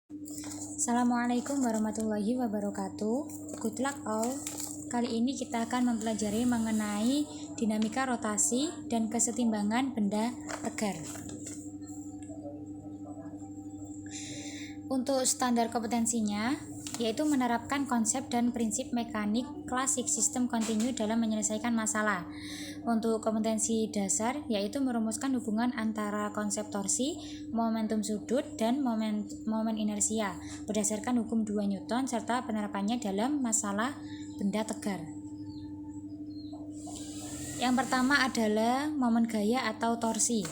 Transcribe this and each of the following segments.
Assalamualaikum warahmatullahi wabarakatuh. Good luck all. Kali ini kita akan mempelajari mengenai dinamika rotasi dan kesetimbangan benda tegar. Untuk standar kompetensinya, yaitu menerapkan konsep dan prinsip mekanik klasik sistem kontinu dalam menyelesaikan masalah. Untuk kompetensi dasar, yaitu merumuskan hubungan antara konsep torsi, momentum sudut, dan momen inersia berdasarkan hukum 2 Newton serta penerapannya dalam masalah benda tegar. Yang pertama adalah momen gaya atau torsi.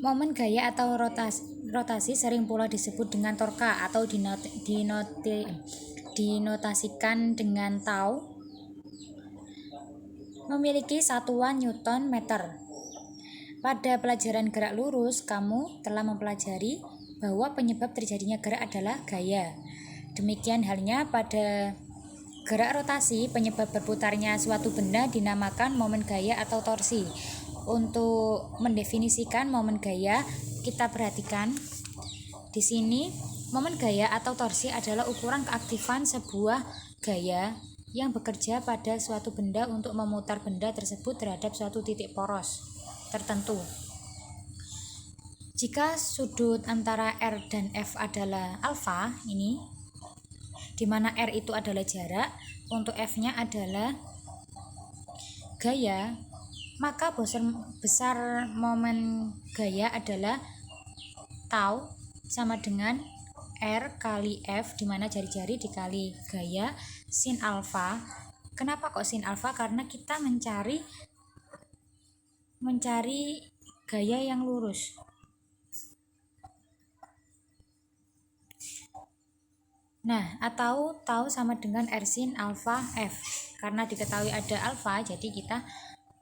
Momen gaya atau rotasi sering pula disebut dengan torka atau dinotasikan dengan tau, memiliki satuan Newton meter. Pada pelajaran gerak lurus, kamu telah mempelajari bahwa penyebab terjadinya gerak adalah gaya. Demikian halnya pada gerak rotasi, penyebab berputarnya suatu benda dinamakan momen gaya atau torsi. Untuk mendefinisikan momen gaya, kita perhatikan di sini. Momen gaya atau torsi adalah ukuran keaktifan sebuah gaya yang bekerja pada suatu benda untuk memutar benda tersebut terhadap suatu titik poros tertentu. Jika sudut antara R dan F adalah alfa, ini di mana R itu adalah jarak, untuk F-nya adalah gaya, maka besar momen gaya adalah tau sama dengan R kali F, di mana jari-jari dikali gaya sin alfa. Kenapa kok sin alfa? Karena kita mencari gaya yang lurus. Nah, atau tau sama dengan R sin alfa F. Karena diketahui ada alfa, jadi kita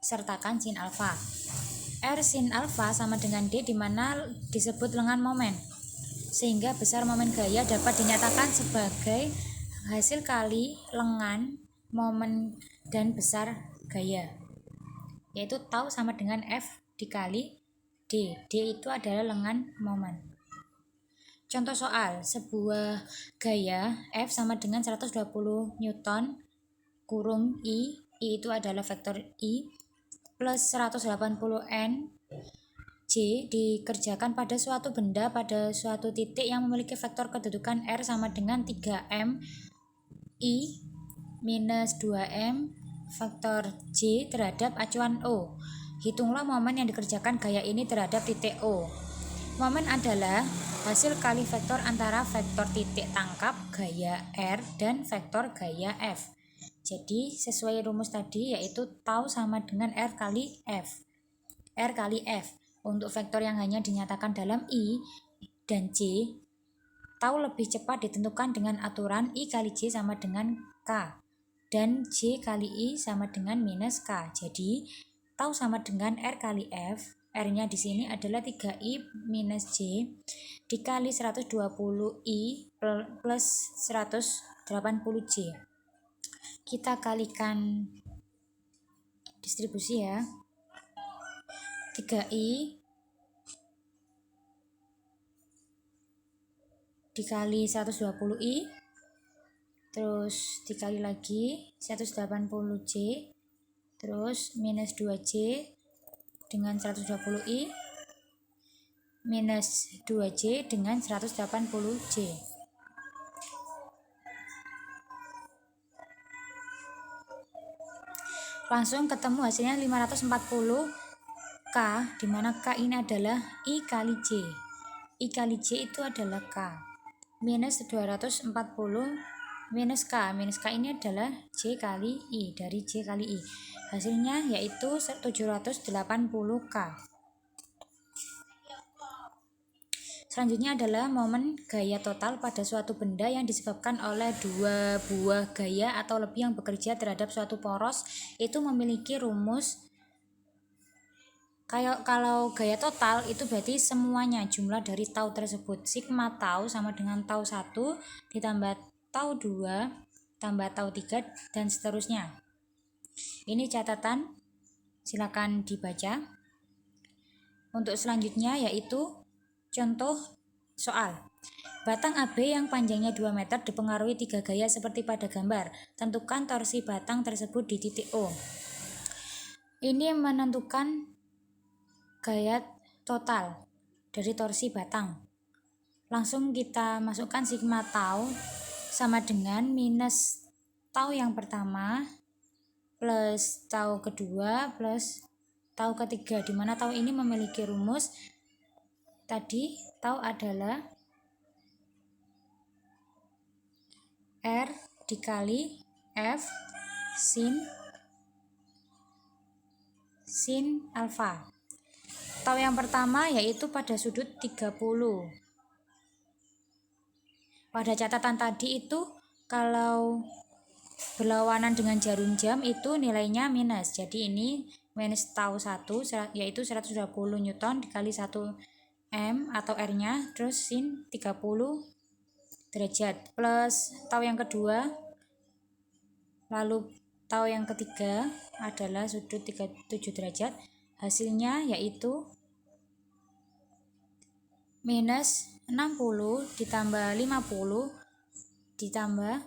sertakan sin alfa. R sin alfa sama dengan D, di mana disebut lengan momen. Sehingga besar momen gaya dapat dinyatakan sebagai hasil kali lengan momen dan besar gaya, yaitu tau sama dengan F dikali D. D itu adalah lengan momen. Contoh soal, sebuah gaya F sama dengan 120 Newton kurung I itu adalah vektor I, plus 180 N J dikerjakan pada suatu benda pada suatu titik yang memiliki vektor kedudukan R sama dengan 3M I minus 2M vektor J terhadap acuan O. Hitunglah momen yang dikerjakan gaya ini terhadap titik O. Momen adalah hasil kali vektor antara vektor titik tangkap gaya R dan vektor gaya F. Jadi sesuai rumus tadi, yaitu tau sama dengan R kali F. R kali F. Untuk vektor yang hanya dinyatakan dalam I dan J, tau lebih cepat ditentukan dengan aturan I kali J sama dengan K dan J kali I sama dengan minus K. Jadi tau sama dengan R kali F. R-nya di sini adalah 3I minus J dikali 120I plus 180J. Kita kalikan distribusi ya. 3I dikali 120I, terus dikali lagi 180J, terus minus 2J dengan 120I, minus 2J dengan 180J. Langsung ketemu hasilnya 540 K, di mana K ini adalah I kali J. I kali J itu adalah K. Minus 240 minus K. Minus K ini adalah J kali I, dari J kali I. Hasilnya yaitu 780 K. Selanjutnya adalah momen gaya total pada suatu benda yang disebabkan oleh dua buah gaya atau lebih yang bekerja terhadap suatu poros. Itu memiliki rumus. Kalau gaya total itu berarti semuanya jumlah dari tau tersebut. Sigma tau sama dengan tau 1 ditambah tau 2 tambah tau 3 dan seterusnya. Ini catatan, silakan dibaca. Untuk selanjutnya yaitu contoh Soal. Batang AB yang panjangnya 2 meter dipengaruhi 3 gaya seperti pada gambar. Tentukan torsi batang tersebut di titik O. Ini menentukan gaya total dari torsi batang. Langsung kita masukkan sigma tau sama dengan minus tau yang pertama plus tau kedua plus tau ketiga, di mana tau ini memiliki rumus tadi. Tau adalah R dikali F sin alfa. Tau yang pertama yaitu pada sudut 30. Pada catatan tadi itu kalau berlawanan dengan jarum jam itu nilainya minus. Jadi ini minus tau 1 yaitu 120 Newton dikali 1 M atau R-nya terus sin 30 derajat plus tau yang kedua, lalu tau yang ketiga adalah sudut 37 derajat. Hasilnya yaitu minus 60 ditambah 50 ditambah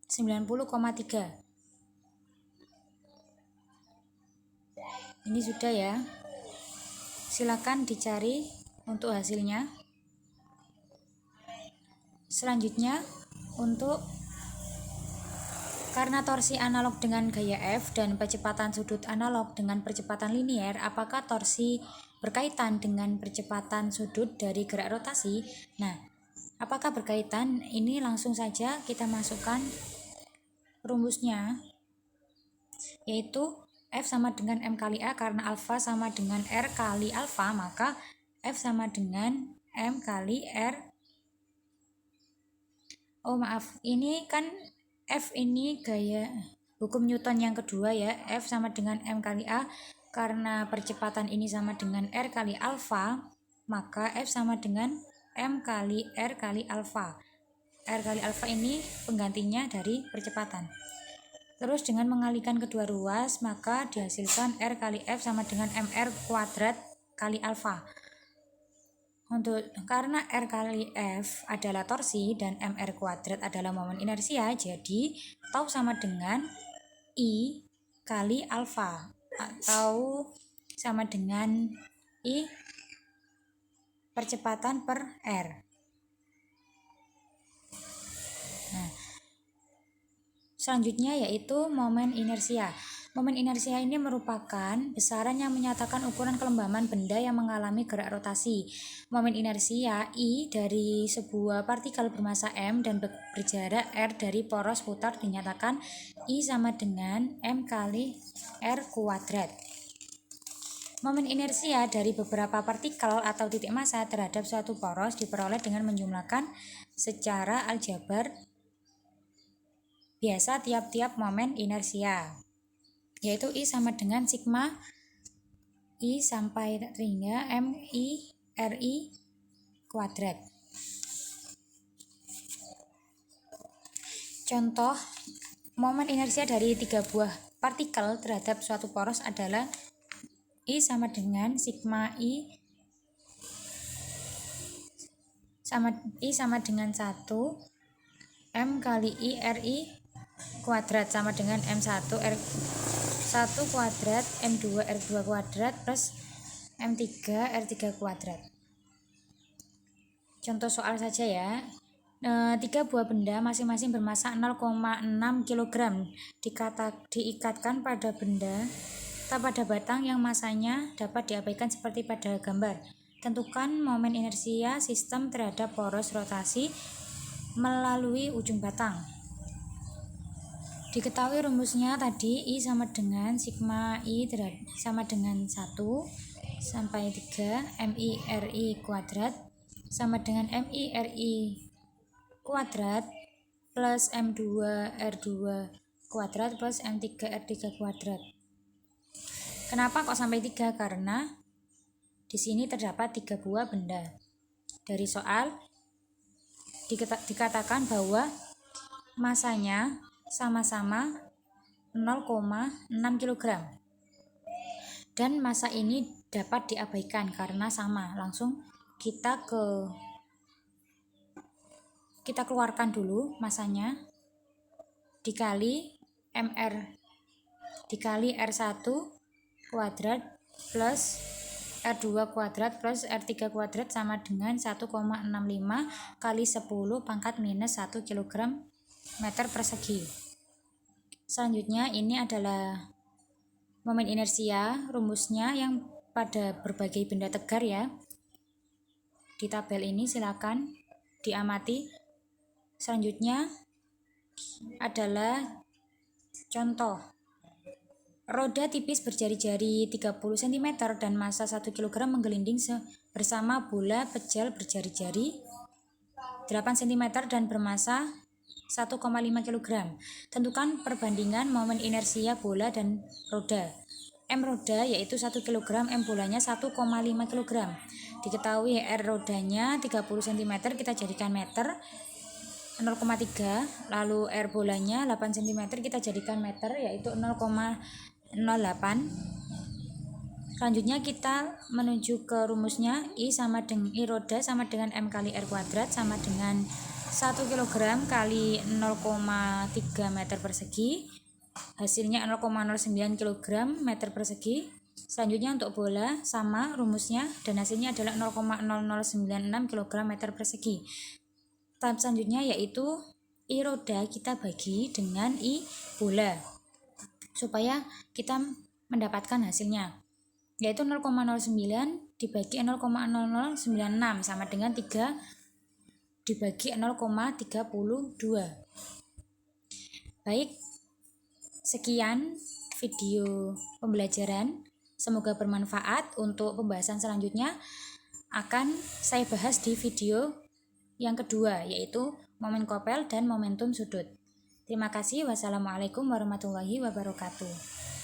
90,3. Ini sudah ya. Silakan dicari untuk hasilnya. Selanjutnya untuk karena torsi analog dengan gaya F dan percepatan sudut analog dengan percepatan linier, apakah torsi berkaitan dengan percepatan sudut dari gerak rotasi? Nah, apakah berkaitan? Ini langsung saja kita masukkan rumusnya, yaitu F sama dengan M kali A. Karena alfa sama dengan R kali alfa, maka F sama dengan M kali R. Oh maaf, ini kan F ini gaya hukum Newton yang kedua ya. F sama dengan M kali A. Karena percepatan ini sama dengan R kali alfa, maka F sama dengan M kali R kali alfa. R kali alfa ini penggantinya dari percepatan. Terus dengan mengalihkan kedua ruas, maka dihasilkan R kali F sama dengan MR kuadrat kali alfa. Karena R kali F adalah torsi dan MR kuadrat adalah momen inersia, jadi tau sama dengan I kali alfa atau sama dengan I percepatan per R. Nah, selanjutnya yaitu momen inersia. Momen inersia ini merupakan besaran yang menyatakan ukuran kelembaban benda yang mengalami gerak rotasi. Momen inersia I dari sebuah partikel bermasa M dan berjarak R dari poros putar dinyatakan I sama dengan M kali R kuadrat. Momen inersia dari beberapa partikel atau titik massa terhadap suatu poros diperoleh dengan menjumlahkan secara aljabar biasa tiap-tiap momen inersia, yaitu I sama dengan sigma I sampai hingga MI RI kuadrat. Contoh momen inersia dari 3 buah partikel terhadap suatu poros adalah I sama dengan sigma I sama dengan 1 M kali I RI kuadrat sama dengan M1 R1 kuadrat M2 R2 kuadrat plus M3 R3 kuadrat. Contoh soal saja ya. 3 buah benda masing-masing bermassa 0,6 kg diikatkan pada batang yang masanya dapat diabaikan seperti pada gambar. Tentukan momen inersia sistem terhadap poros rotasi melalui ujung batang. Diketahui rumusnya tadi I sama dengan sigma I sama dengan 1 sampai 3 MI RI kuadrat sama dengan MI RI kuadrat plus M2 R2 kuadrat plus M3 R3 kuadrat. Kenapa kok sampai 3? Karena di sini terdapat 3 buah benda. Dari soal dikatakan bahwa masanya sama-sama 0,6 kg. Dan massa ini dapat diabaikan karena sama. Langsung kita ke kita keluarkan dulu masanya, dikali MR dikali R1 kuadrat plus R2 kuadrat plus R3 kuadrat sama dengan 1,65 kali 10 pangkat minus 1 kg meter persegi. Selanjutnya ini adalah momen inersia, rumusnya yang pada berbagai benda tegar ya. Di tabel ini silakan diamati. Selanjutnya adalah contoh. Roda tipis berjari-jari 30 cm dan massa 1 kg menggelinding bersama bola pejal berjari-jari 8 cm dan bermassa 1,5 kg. Tentukan perbandingan momen inersia bola dan roda. M roda yaitu 1 kg, M bolanya 1,5 kg. Diketahui R rodanya 30 cm, kita jadikan meter 0,3, lalu R bolanya 8 cm, kita jadikan meter yaitu 0,08. Selanjutnya kita menuju ke rumusnya. I roda sama dengan M kali R kuadrat sama dengan 1 kg kali 0,3 meter persegi, hasilnya 0,09 kg meter persegi. Selanjutnya untuk bola sama rumusnya dan hasilnya adalah 0,0096 kg meter persegi. Tahap selanjutnya yaitu I roda kita bagi dengan I bola supaya kita mendapatkan hasilnya, yaitu 0,09 dibagi 0,0096 sama dengan 3 dibagi 0,32. Baik, sekian video pembelajaran, semoga bermanfaat. Untuk pembahasan selanjutnya akan saya bahas di video yang kedua, yaitu momen kopel dan momentum sudut. Terima kasih. Wassalamualaikum warahmatullahi wabarakatuh.